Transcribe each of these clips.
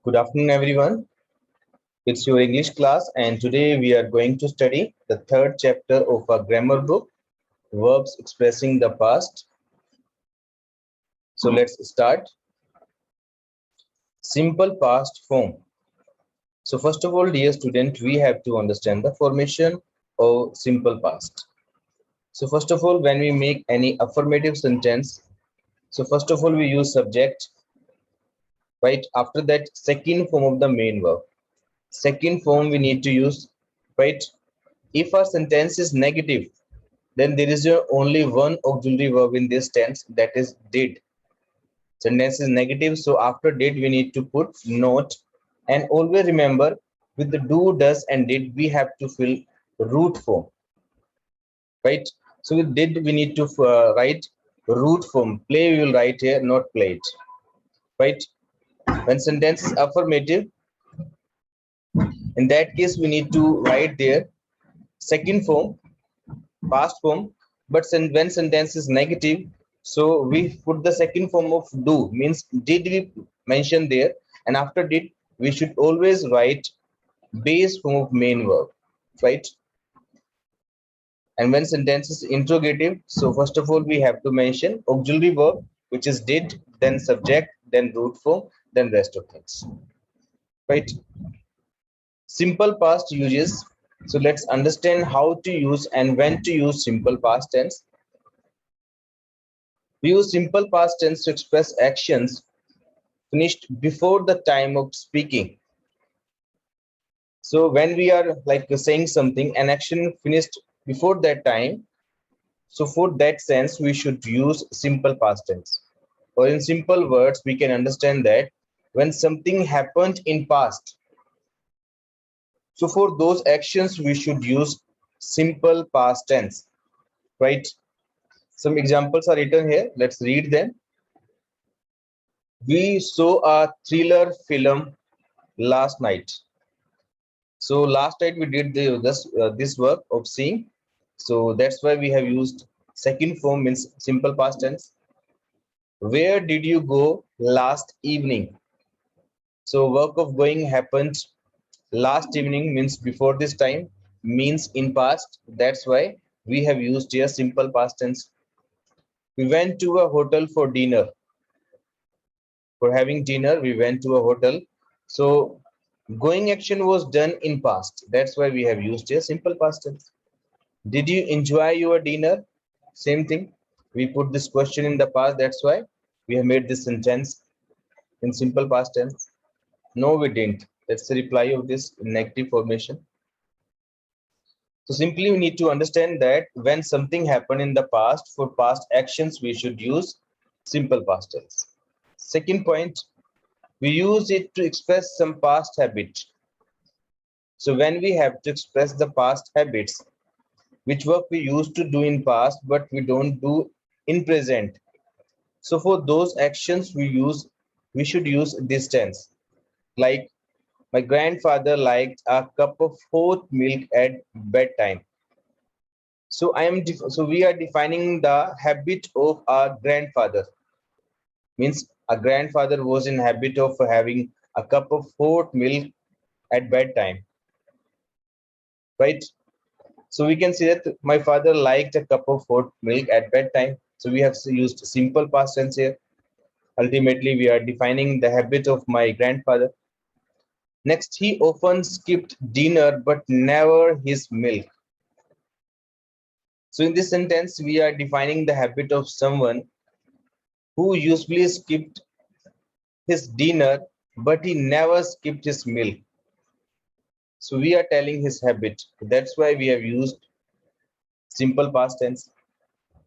Good afternoon, everyone. It's your English class, and today we are going to study the third chapter of our grammar book, Verbs Expressing the Past. So let's start. Simple past form. So first of all, dear student, we have to understand the formation of simple past. So first of all, when we make any affirmative sentence, so first of all, we use subject, right? After that, second form of the main verb. Second form we need to use, right? If our sentence is negative, then there is only one auxiliary verb in this tense, that is did. Sentence is negative, so after did we need to put not, and always remember with the do, does, and did we have to fill root form, right? So with did we need to write root form. Play we will write here, not played, right? When sentence is affirmative, in that case we need to write there second form, past form. But when sentence is negative, so we put the second form of do, means did we mention there, and after did we should always write base form of main verb, right? And when sentence is interrogative, so first of all we have to mention auxiliary verb, which is did, then subject, then root form, then rest of things, right? Simple past uses. So let's understand how to use and when to use simple past tense. We use simple past tense to express actions finished before the time of speaking. So when we are like saying something, an action finished before that time, so for that sense, we should use simple past tense. Or in simple words, we can understand that when something happened in past, so for those actions, we should use simple past tense, right? Some examples are written here. Let's read them. We saw a thriller film last night. So last night we did this work of seeing. So that's why we have used second form, means simple past tense. Where did you go last evening? So work of going happened last evening, means before this time, means in past. That's why we have used here simple past tense. We went to a hotel for dinner. For having dinner, we went to a hotel. So going action was done in past. That's why we have used here simple past tense. Did you enjoy your dinner? Same thing. We put this question in the past. That's why we have made this sentence in simple past tense. No, we didn't. That's the reply of this negative formation. So simply we need to understand that when something happened in the past, for past actions, we should use simple past tense. Second point, we use it to express some past habit. So when we have to express the past habits, which work we used to do in past but we don't do in present, so for those actions we should use this tense. Like my grandfather liked a cup of hot milk at bedtime. So so we are defining the habit of our grandfather, means a grandfather was in habit of having a cup of hot milk at bedtime, right? So we can see that my father liked a cup of hot milk at bedtime. So we have used simple past tense here. Ultimately, we are defining the habit of my grandfather. Next, he often skipped dinner but never his milk. So in this sentence, we are defining the habit of someone who usually skipped his dinner but he never skipped his milk. So we are telling his habit. That's why we have used simple past tense,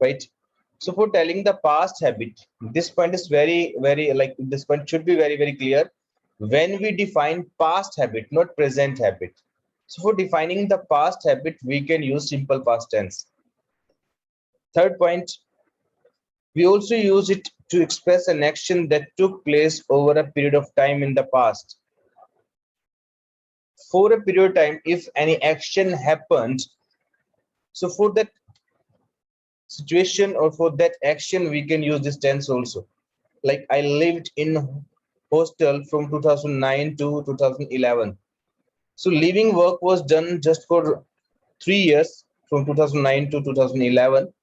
right? So for telling the past habit, this point is very like this point should be very clear. When we define past habit, not present habit. So for defining the past habit, we can use simple past tense. Third point, we also use it to express an action that took place over a period of time in the past. For a period of time, if any action happened, so for that situation or for that action, we can use this tense also. Like I lived in hostel from 2009 to 2011. So leaving work was done just for 3 years from 2009 to 2011.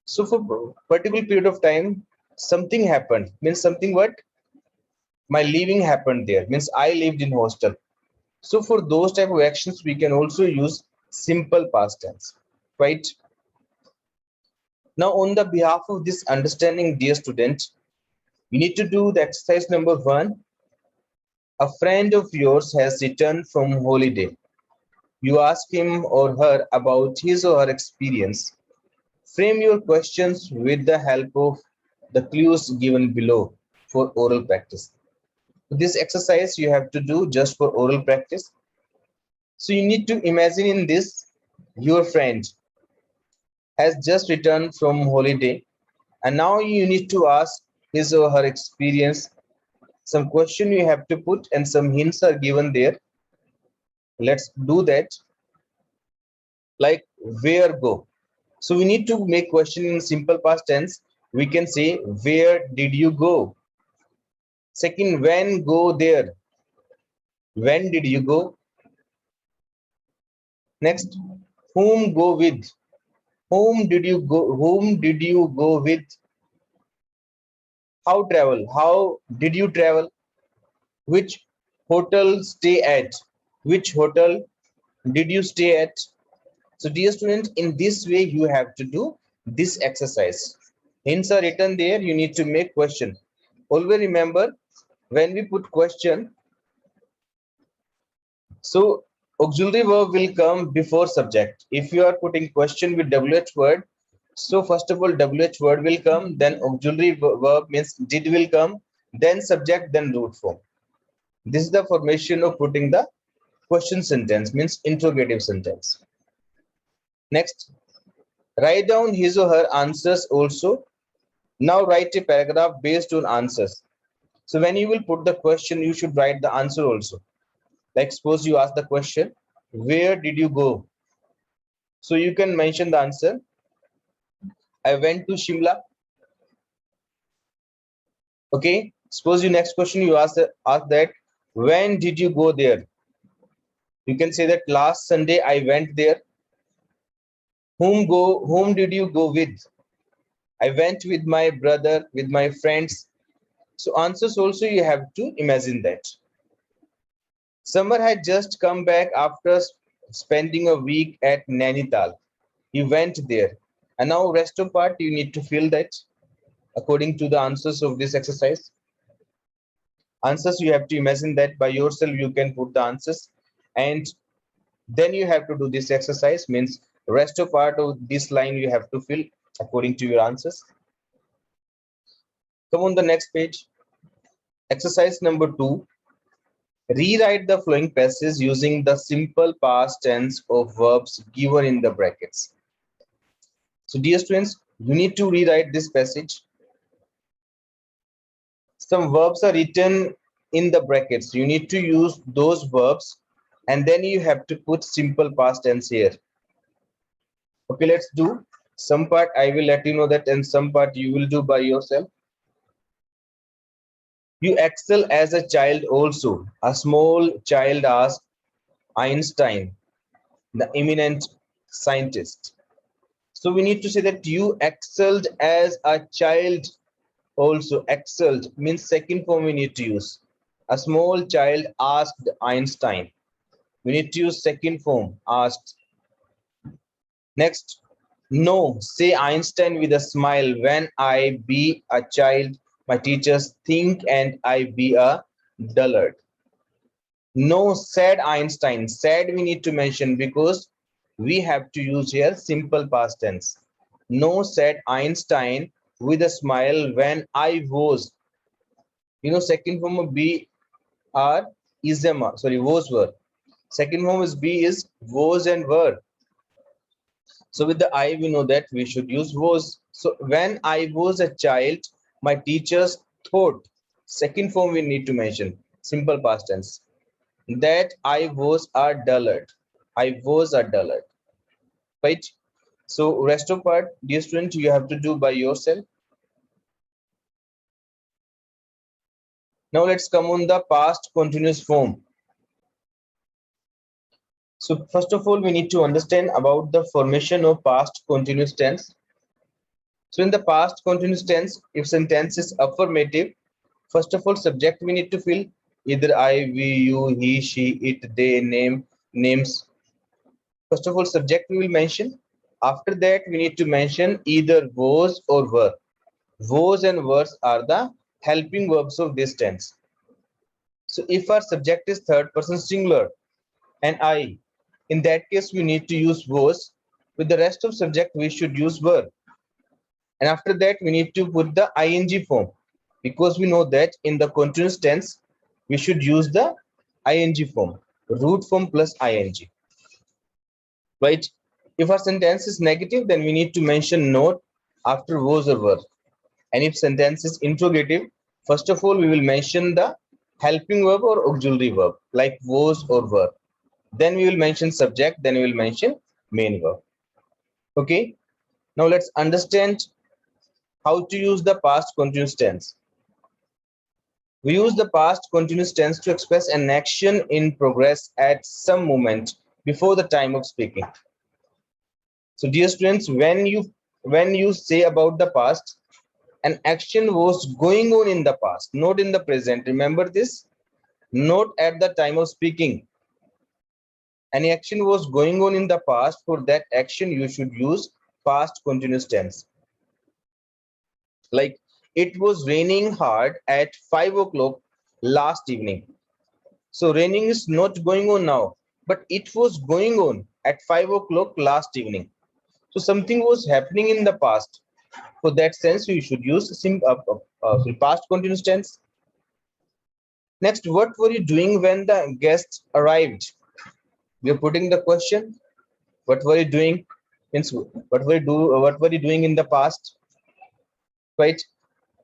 So for particular period of time, something happened. Means something what? My leaving happened there. Means I lived in hostel. So for those type of actions, we can also use simple past tense, right? Now, on the behalf of this understanding, dear student, you need to do the exercise number 1. A friend of yours has returned from holiday. You ask him or her about his or her experience. Frame your questions with the help of the clues given below for oral practice. This exercise you have to do just for oral practice. So you need to imagine in this, your friend has just returned from holiday and now you need to ask his or her experience. Some question you have to put and some hints are given there. Let's do that. Like where go. So we need to make question in simple past tense. We can say where did you go? Second, when go there. When did you go? Next, whom go with? Whom did you go? Whom did you go with? How travel? How did you travel? Which hotel stay at? Which hotel did you stay at? So dear student, in this way you have to do this exercise. Hints are written there. You need to make question. Always remember when we put question, so auxiliary verb will come before subject. If you are putting question with WH word, so first of all WH word will come, then auxiliary verb means did will come, then subject, then root form. This is the formation of putting the question sentence, means interrogative sentence. Next, write down his or her answers also. Now write a paragraph based on answers. So when you will put the question, you should write the answer also. Like suppose you ask the question, where did you go? So you can mention the answer. I went to Shimla. Okay. Suppose you next question you ask that when did you go there? You can say that last Sunday I went there. Whom did you go with? I went with my brother, with my friends. So answers also you have to imagine that. Summer had just come back after spending a week at Nainital. He went there. And now rest of part you need to fill that according to the answers of this exercise. Answers you have to imagine that by yourself you can put the answers, and then you have to do this exercise, means rest of part of this line you have to fill according to your answers. Come on the next page. Exercise number 2. Rewrite the following passage using the simple past tense of verbs given in the brackets. So dear students, you need to rewrite this passage. Some verbs are written in the brackets. You need to use those verbs and then you have to put simple past tense here. Okay, let's do some part. I will let you know that, and some part you will do by yourself. You excel as a child also. A small child asked Einstein, the eminent scientist. So we need to say that you excelled as a child also. Excelled means second form we need to use. A small child asked Einstein. We need to use second form, asked. Next, no, say Einstein with a smile. When I be a child, my teachers think and I be a dullard. No, said Einstein. Said we need to mention because we have to use here simple past tense. No, said Einstein with a smile when I was. Second form of be are is them. Sorry, was were. Second form is be is was and were. So with the I, we know that we should use was. So when I was a child, my teachers thought. Second form we need to mention. Simple past tense. That I was a dullard. I was a dullard. Right? So rest of part, dear student, you have to do by yourself. Now let's come on the past continuous form. So first of all, we need to understand about the formation of past continuous tense. So in the past continuous tense, if sentence is affirmative, first of all, subject we need to fill either I, we, you, he, she, it, they, names. First of all, subject we will mention. After that, we need to mention either was or were. Was and were are the helping verbs of this tense. So if our subject is third person singular and I, in that case, we need to use was. With the rest of subject, we should use were. And after that, we need to put the ing form because we know that in the continuous tense, we should use the ing form, root form plus ing. Right? If our sentence is negative, then we need to mention not after was or were. And if sentence is interrogative, first of all, we will mention the helping verb or auxiliary verb like was or were. Then we will mention subject, then we will mention main verb. Okay. Now let's understand how to use the past continuous tense. We use the past continuous tense to express an action in progress at some moment before the time of speaking. So dear students, when you say about the past, an action was going on in the past, not in the present. Remember this, not at the time of speaking. Any action was going on in the past. For that action, you should use past continuous tense. Like it was raining hard at 5 o'clock last evening. So raining is not going on now, but it was going on at 5 o'clock last evening. So something was happening in the past. For that sense, you should use past continuous tense. Next, what were you doing when the guests arrived? We are putting the question. What were you doing? Means what were you doing in the past? Right?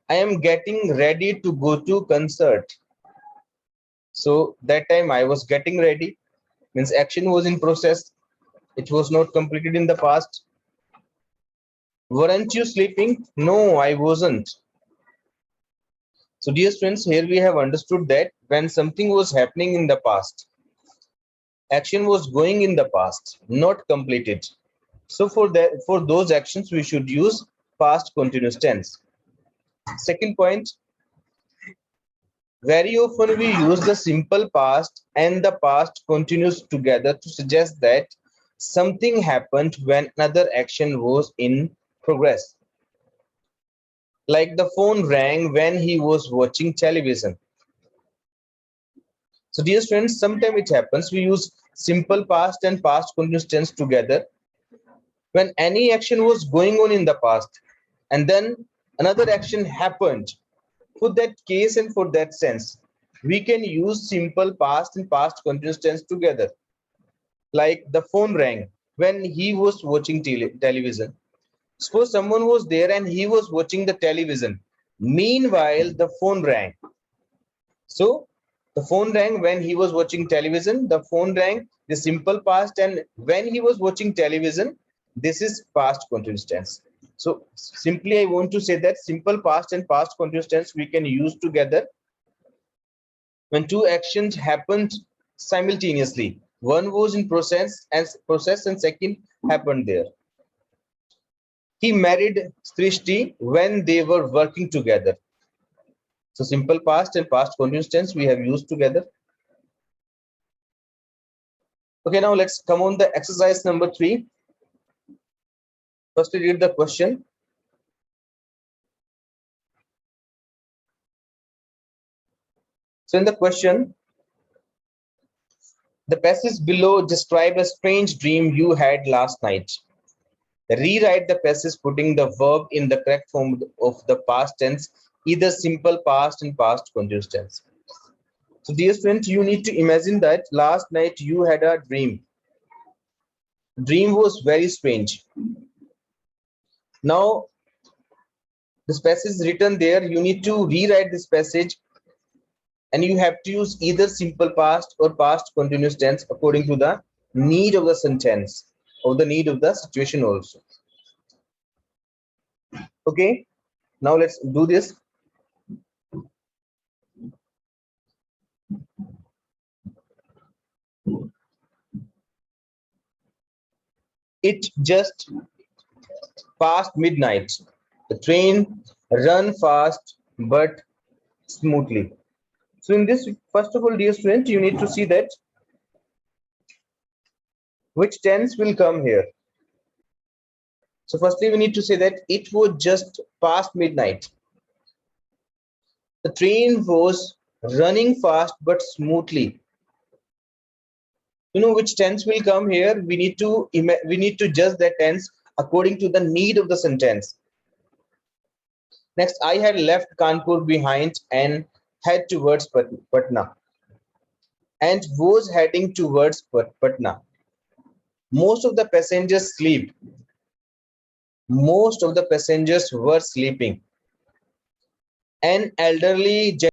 I am getting ready to go to concert. So that time I was getting ready. Means action was in process. It was not completed in the past. Weren't you sleeping? No, I wasn't. So dear friends, here we have understood that when something was happening in the past, action was going in the past, not completed. So for those actions, we should use past continuous tense. Second point, very often we use the simple past and the past continuous together to suggest that something happened when another action was in progress. Like the phone rang when he was watching television. So dear friends, sometimes it happens we use simple past and past continuous tense together when any action was going on in the past and then another action happened. For that case and for that sense, we can use simple past and past continuous tense together. Like the phone rang when he was watching television. Suppose someone was there and he was watching the television. Meanwhile, the phone rang. So the phone rang when he was watching television. The phone rang, the simple past, and when he was watching television, this is past continuous tense. So simply I want to say that simple past and past continuous tense we can use together when two actions happened simultaneously. One was in process and second happened there. He married Srishti when they were working together. So simple past and past continuous tense we have used together. Okay, now let's come on the exercise number 3. First, we read the question. So in the question, the passage below describe a strange dream you had last night. Rewrite the passage putting the verb in the correct form of the past tense, either simple past and past continuous tense. So dear students, you need to imagine that last night you had a dream. Dream was very strange. Now this passage is written there. You need to rewrite this passage and you have to use either simple past or past continuous tense according to the need of the sentence or the need of the situation also. Okay, now let's do this. it just past midnight. The train run fast but smoothly. So in this, first of all, dear student, you need to see that which tense will come here. So firstly, we need to say that it was just past midnight. The train was running fast but smoothly. You know which tense will come here? We need to judge that tense according to the need of the sentence. Next, I had left Kanpur behind and head towards Patna and was heading towards Patna. Most of the passengers sleep. Most of the passengers were sleeping. An elderly